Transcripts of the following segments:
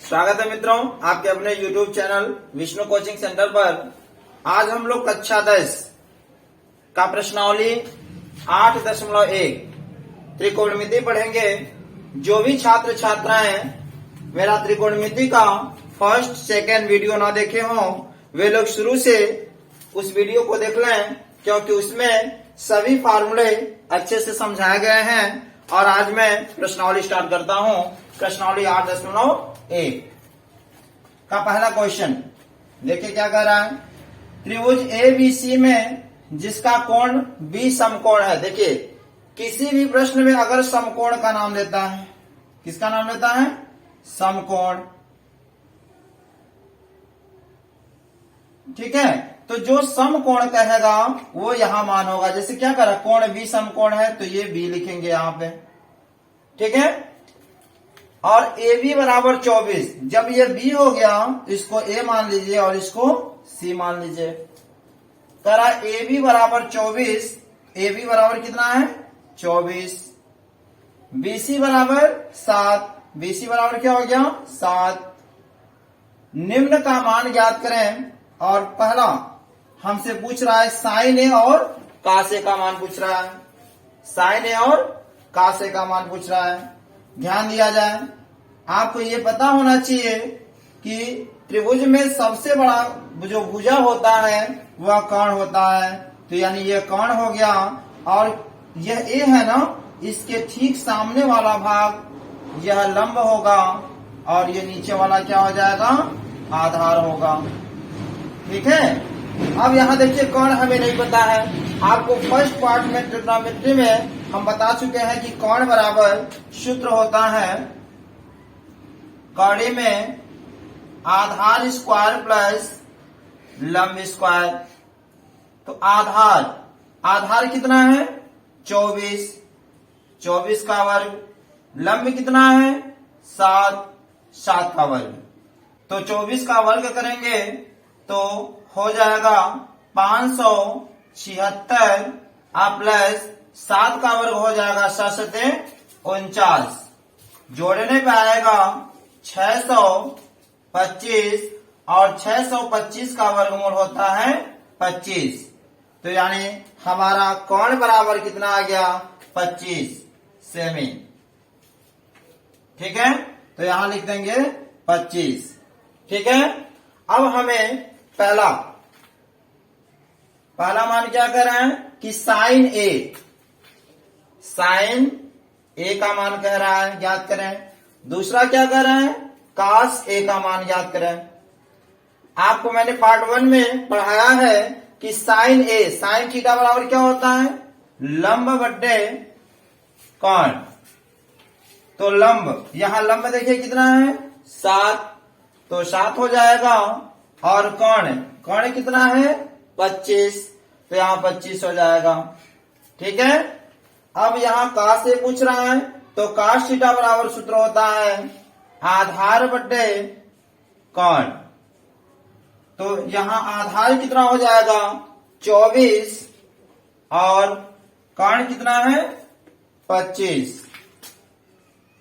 स्वागत है मित्रों आपके अपने YouTube channel Vishnu coaching centre पर। आज हम लोग कक्षा 10 का प्रश्नावली 8.1 त्रिकोणमिति पढ़ेंगे। जो भी छात्र छात्राएं मेरा त्रिकोणमिति का फर्स्ट सेकंड वीडियो ना देखे हों वे लोग शुरू से उस वीडियो को देख लें, क्योंकि उसमें सभी फार्मूले अच्छे से समझाए गए हैं। और आज मैं प्रश्नावली स्टार्ट करता हूं। प्रश्नावली 8.1 का पहला क्वेश्चन देखिए क्या कह रहा है। त्रिभुज ABC में जिसका कोण B समकोण है। देखिए किसी भी प्रश्न में अगर समकोण का नाम देता है, किसका नाम लेता है? समकोण। ठीक है, तो जो समकोण कहेगा वो यहां मान होगा। जैसे क्या करा, कोण B समकोण है तो ये B लिखेंगे यहां पे। ठीक है, और AB बराबर 24। जब ये B हो गया इसको A मान लीजिए और इसको C मान लीजिए। करा AB बराबर 24। AB बराबर कितना है? 24। BC बराबर 7। BC बराबर क्या हो गया? 7। निम्न का मान ज्ञात करें। और पहला हमसे पूछ रहा है साइन A और cos A का मान पूछ रहा है। साइन A और cos A का मान पूछ रहा है। ध्यान दिया जाए, आपको ये पता होना चाहिए कि त्रिभुज में सबसे बड़ा जो भुजा होता है वह कर्ण होता है। तो यानी ये कर्ण हो गया और यह A है ना, इसके ठीक सामने वाला भाग यह लंब होगा और ये नीचे वाला क्या हो जाएगा? आधार होगा। ठीक है, अब यहाँ देखिए कर्ण हमें नहीं पता है। आपको फर्स्ट पार्ट में ट्रिग्नोमेट्री में हम बता चुके हैं कि कर्ण बराबर सूत्र होता है कड़ी में आधार स्क्वायर प्लस लंब स्क्वायर। तो आधार कितना है? 24। 24 का वर्ग। लंब कितना है? 7। 7 का वर्ग। तो 24 का वर्ग करेंगे तो हो जाएगा 576 प्लस 7 का वर्ग हो जाएगा 749। जोड़ने पे आएगा 625 और 625 का वर्गमूल होता है 25। तो यानी हमारा कोण बराबर कितना आ गया? 25 सेमी। ठीक है, तो यहां लिख देंगे 25। ठीक है, अब हमें पहला मान क्या कर रहे हैं कि साइन A का मान कह रहा है, ज्ञात करें। दूसरा क्या कर रहे हैं? cos A का मान ज्ञात करें। आपको मैंने पार्ट 1 में पढ़ाया है कि साइन थीटा बराबर क्या होता है? लंब बट्टे कोण। तो लंब, यहां लंब देखिए कितना है? 7। तो 7 हो जाएगा और कोण कितना है? 25। तो यहां 25 हो जाएगा। ठीक है, अब यहां cos A पूछ रहा है तो cos थीटा बराबर सूत्र होता है आधार बट्टे कोण। तो यहां आधार कितना हो जाएगा? 24 और कोण कितना है? 25।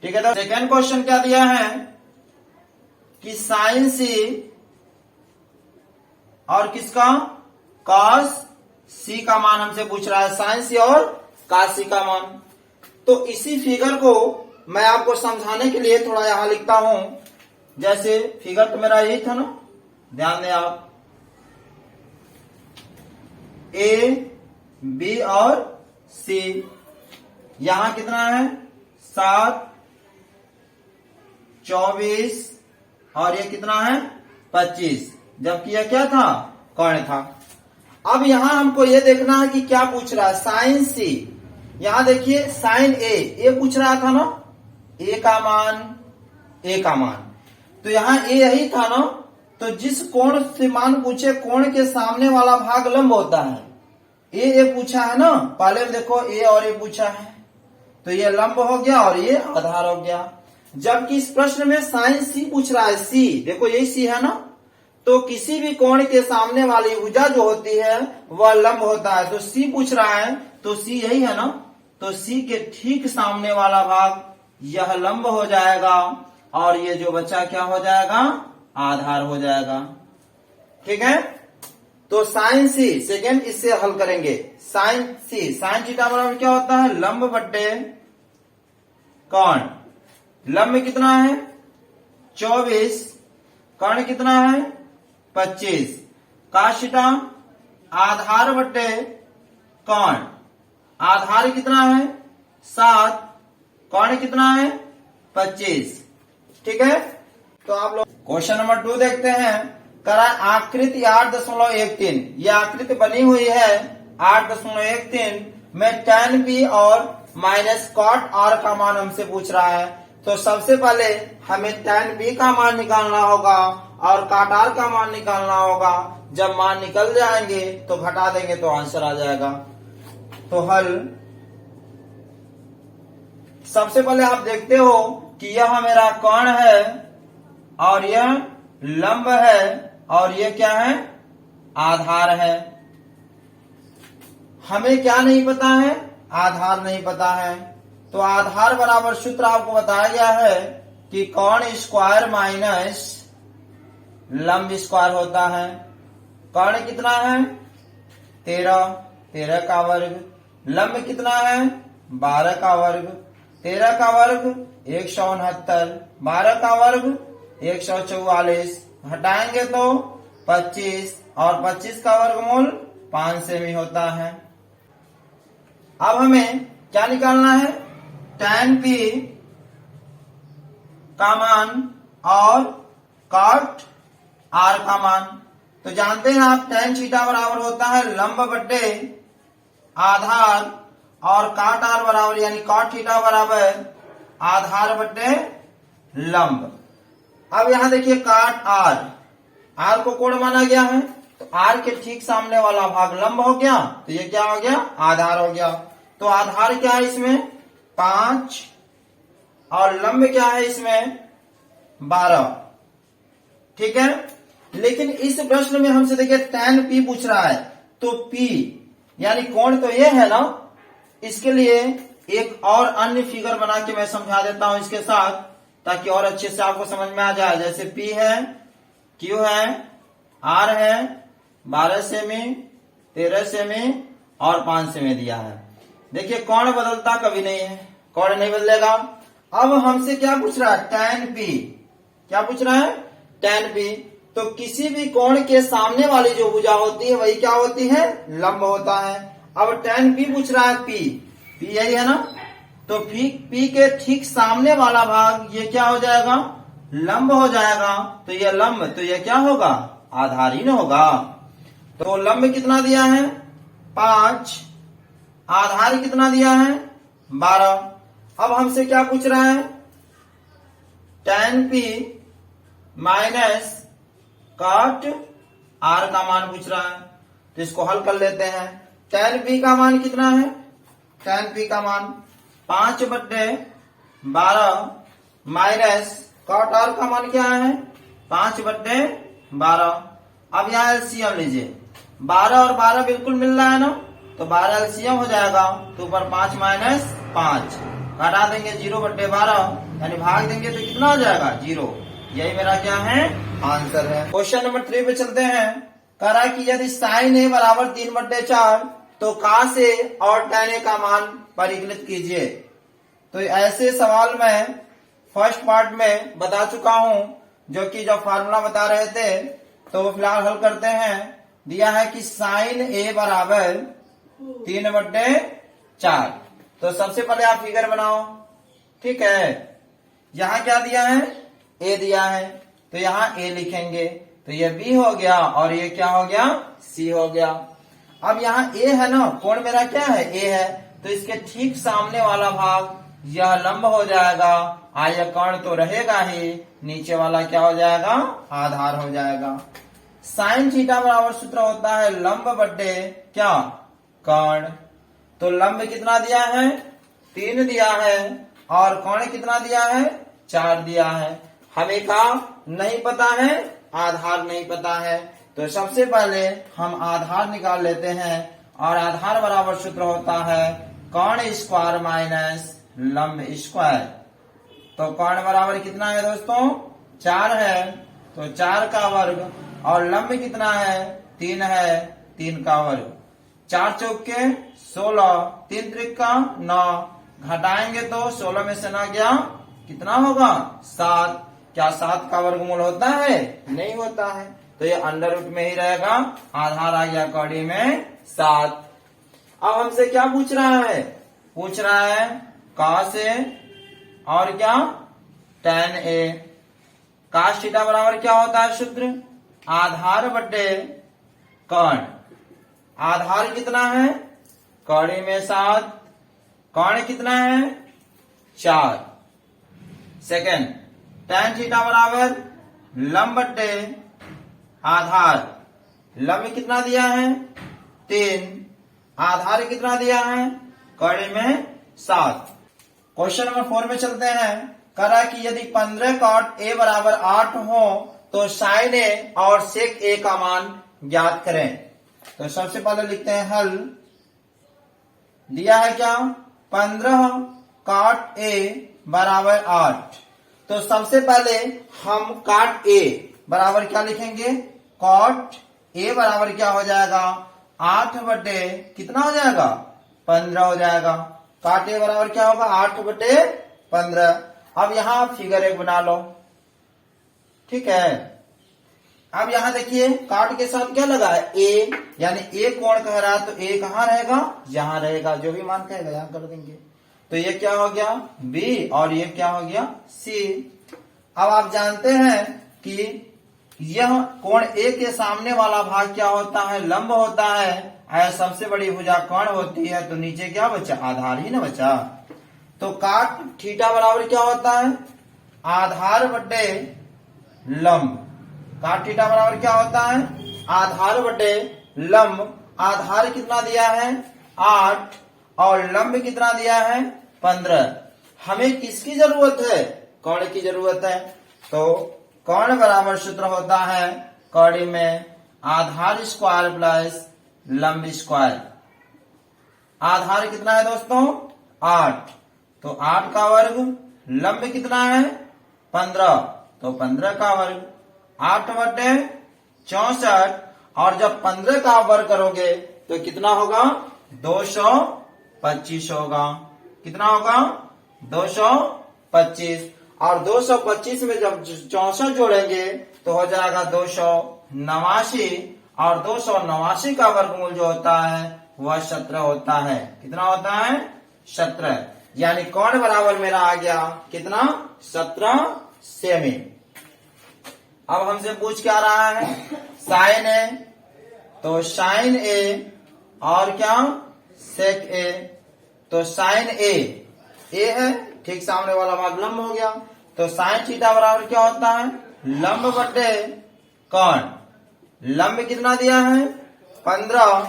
ठीक है, तो सेकेंड क्वेश्चन क्या दिया है कि साइन C और किसका? cos C का मान हमसे पूछ रहा है। साइन C और cos C का मान। तो इसी फिगर को मैं आपको समझाने के लिए थोड़ा यहां लिखता हूं। जैसे फिगर तो मेरा यही था ना, ध्यान दें आप। A, B और C। यहां कितना है? 7, 24 और ये कितना है? 25। जबकि यह क्या था? कोण था। अब यहां हमको ये देखना है कि क्या पूछ रहा है। साइन C, यहां देखिए साइन A पूछ रहा था ना, A का मान। तो यहां A यही था ना, तो जिस कोण से मान पूछे कोण के सामने वाला भाग लंब होता है। A पूछा है ना, पहले देखो A और A पूछा है तो ये लंब हो गया और ये आधार हो गया। जबकि इस प्रश्न में साइन C पूछ रहा है। C देखो यही C है ना, तो किसी भी कोण के सामने वाली भुजा जो होती है वह लंब होता है। तो C पूछ रहा है तो C यही है ना, तो C के ठीक सामने वाला भाग यह लंब हो जाएगा और ये जो बच्चा क्या हो जाएगा, आधार हो जाएगा। ठीक है, तो साइन सी सेकेंड इससे हल करेंगे। साइन सी, साइन थीटा बराबर क्या होता है, लंब बट्टे कर्ण। लंब कितना है 24, कर्ण कितना है 25। काश थीटा आधार बट्टे कर्ण, आधार कितना है 7, कर्ण कितना है 25। ठीक है, तो आप लोग क्वेश्चन नंबर 2 देखते हैं। करा आकृति 8.13, ये आकृति बनी हुई है 8.13 में tan b और माइनस cot r का मान हमसे पूछ रहा है। तो सबसे पहले हमें tan b का मान निकालना होगा और cot r का मान निकालना होगा। जब मान निकल जाएंगे तो घटा देंगे तो आंसर आ जाएगा। तो हल, सबसे पहले आप देखते हो कि यह मेरा कर्ण है और यह लंब है और ये क्या है, आधार है। हमें क्या नहीं पता है, आधार नहीं पता है। तो आधार बराबर सूत्र आपको बताया गया है कि कर्ण स्क्वायर माइनस लंब स्क्वायर होता है। कर्ण कितना है 13, 13 का वर्ग, लंब कितना है 12 का वर्ग, 13 का वर्ग 169, 12 का वर्ग 144, हटाएंगे तो 25 और 25 का वर्गमूल 5 सेमी होता है। अब हमें क्या निकालना है, tan p का मान और cot r का मान। तो जानते हैं आप tan थीटा बराबर होता है लंब बट्टे आधार और cot r बराबर यानी cot थीटा बराबर आधार बट्टे लंब। अब यहां देखिए cot r, r को कोण माना गया है तो r के ठीक सामने वाला भाग लंब हो गया, तो ये क्या हो गया, आधार हो गया। तो आधार क्या है इसमें 5 और लंब क्या है इसमें 12। ठीक है, लेकिन इस प्रश्न में हमसे देखिए tan p पूछ रहा है, तो p यानी कोण तो ये है ना। इसके लिए एक और अन्य फिगर बना के मैं समझा देता हूं इसके साथ, ताकि और अच्छे से आपको समझ में आ जाए। जैसे P है, Q है, R है, 12 सेमी, 13 सेमी और 5 सेमी दिया है। देखिए कोण बदलता कभी नहीं है, कोण नहीं बदलेगा। अब हमसे क्या पूछ रहा है, tan P, क्या पूछ रहा है tan P। तो किसी भी कोण के सामने वाली जो भुजा होती है वही क्या होती है, लंब होता है। अब tan P पूछ रहा है P यही है ना, तो P के ठीक सामने वाला भाग ये क्या हो जाएगा, लंब हो जाएगा। तो ये लंब, तो ये क्या होगा, आधार ही न होगा। तो लंब कितना दिया है 5, आधार कितना दिया है 12। अब हमसे क्या पूछ रहा है, tan P minus cot r का मान पूछ रहा है। तो इसको हल कर लेते हैं। tan P का मान कितना है, tan P का मान 5/12 माइनस cot r का मान क्या है 5/12। अब यहाँ एलसीएम लीजिए, 12 और 12 बिल्कुल मिल रहा है ना, तो 12 एलसीएम हो जाएगा। तो ऊपर 5 माइनस 5 घटा देंगे 0/12 यानी भाग देंगे तो कितना हो जाएगा 0। यही मेरा क्या है, आंसर है। क्वेश्चन नंबर 3 पे चलते हैं। कह रहा है कि यदि साइन ए बराबर 3/4 तो cos ए और tan ए का मान परिकलित कीजिए। तो ऐसे सवाल मैं फर्स्ट पार्ट में बता चुका हूं, जो कि जब फार्मूला बता रहे थे तो वो फिलहाल हल करते हैं। दिया है कि साइन ए बराबर 3/4। तो सबसे पहले आप फिगर बनाओ। ठीक है, यहाँ क्या दिया है, ए दिया है, तो यहाँ ए लिखेंगे। तो ये बी हो गया और ये क्या हो गया, सी हो गया। अब यहाँ ए है ना, कोण मेरा क्या है, ए है, तो इसके ठीक सामने वाला भाग यह लंब हो जाएगा। आयकर्ण तो रहेगा ही, नीचे वाला क्या हो जाएगा, आधार हो जाएगा। साइन थीटा बराबर सूत्र होता है लंब बट्टे क्या, कर्ण। तो लंब कितना दिया है 3 दिया है और कर्ण कितना दिया है 4 दिया है। हमें का नहीं पता है, आधार नहीं पता है। तो सबसे पहले हम आधार निकाल लेते हैं और आधार बराबर सूत्र होता है कर्ण स्क्वायर माइनस लंब स्क्वायर। तो कर्ण बराबर कितना है दोस्तों 4 है, तो 4 का वर्ग, और लंब कितना है 3 है, 3 का वर्ग। 4 चौके 16, 3 त्रिका 9, घटाएंगे तो 16 में से 9 गया कितना होगा 7। क्या 7 का वर्गमूल होता है? नहीं होता है, तो ये अंडर रूट में ही रहेगा। आधार आ गया कौड़ी में 7। अब हमसे क्या पूछ रहा है? पूछ रहा है cos A और क्या tan A। cos थीटा बराबर क्या होता है सूत्र? आधार बटे कर्ण। आधार कितना है कौड़ी में 7, कर्ण कितना है 4। सेकंड tan थीटा बराबर लंब बटे आधार। लंब कितना दिया है 3, आधार कितना दिया है कौड़ी में 7। क्वेश्चन नंबर 4 में चलते हैं। करा कि यदि 15 cot A बराबर 8 हो तो sin A और sec A का मान ज्ञात करें। तो सबसे पहले लिखते हैं हल। दिया है क्या 15 cot A बराबर 8। तो सबसे पहले हम cot A बराबर क्या लिखेंगे? cot A बराबर क्या हो जाएगा 8 बटे कितना हो जाएगा 15 हो जाएगा। cot A बराबर क्या होगा 8 बटे 15। अब यहां फिगर 1 बना लो, ठीक है। अब यहां देखिए काट के साथ क्या लगा है A, यानी A कोण कह रहा है तो A कहां रहेगा? यहां रहेगा, जो भी मान कहेगा यहां कर देंगे। तो ये क्या हो गया B और ये क्या हो गया C। अब आप जानते हैं कि यह कोण A के सामने वाला भाग क्या होता है? लंब होता है। सबसे बड़ी भुजा कर्ण होती है, तो नीचे क्या बचा? आधार ही ना बचा। तो काट थीटा बराबर क्या होता है? आधार बटे लंब। काट थीटा बराबर क्या होता है? आधार बटे लंब। आधार कितना दिया है 8 और लंब कितना दिया है 15। हमें किसकी जरूरत है? कर्ण की जरूरत है। तो कर्ण बराबर सूत्र होता है कौड़ी में आधार स्क्वायर प्लस लंब स्क्वायर। आधार कितना है दोस्तों 8, तो 8 का वर्ग, लंब कितना है 15, तो 15 का वर्ग। 8 बटे 64, और जब 15 का वर्ग करोगे तो कितना होगा 225 होगा। कितना होगा 225, और 225 में जब 64 जोड़ेंगे तो हो जाएगा 289, और 289 का वर्गमूल जो होता है वह 17 होता है। कितना होता है 17, यानी कौन बराबर मेरा आ गया कितना 17 सेमी। अब हमसे पूछ क्या रहा है साइन ए, तो साइन ए और क्या सेक ए। तो साइन ए है, ठीक सामने वाला भाग लंब हो गया। तो साइन थीटा बराबर क्या होता है लंब बटे कर्ण। लंब कितना दिया है 15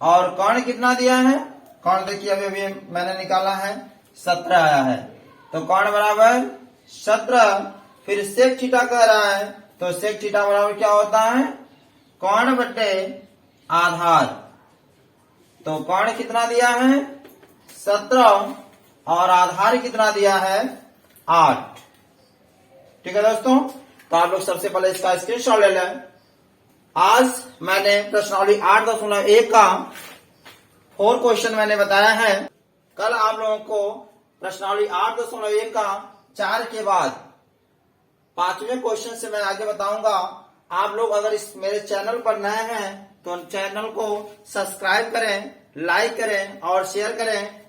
और कर्ण कितना दिया है? कर्ण देखिए अभी मैंने निकाला है 17 आया है। तो कर्ण बराबर 17, फिर सेक थीटा कह रहा है, तो सेक थीटा बराबर क्या होता है कर्ण बटे आधार। तो कर्ण कितना दिया है 17 और आधार कितना दिया है 8। ठीक है दोस्तों, तो आप लोग सबसे पहले इसका स्क्रीनशॉट ले लें। आज मैंने प्रश्नावली 8.1 का 4 क्वेश्चन मैंने बताया है। कल आप लोगों को प्रश्नावली 8.1 का 4 के बाद 5वें क्वेश्चन से मैं आगे बताऊंगा। आप लोग अगर इस मेरे चैनल पर नए हैं तो चैनल को सब्सक्राइब करें, लाइक करें और शेयर करें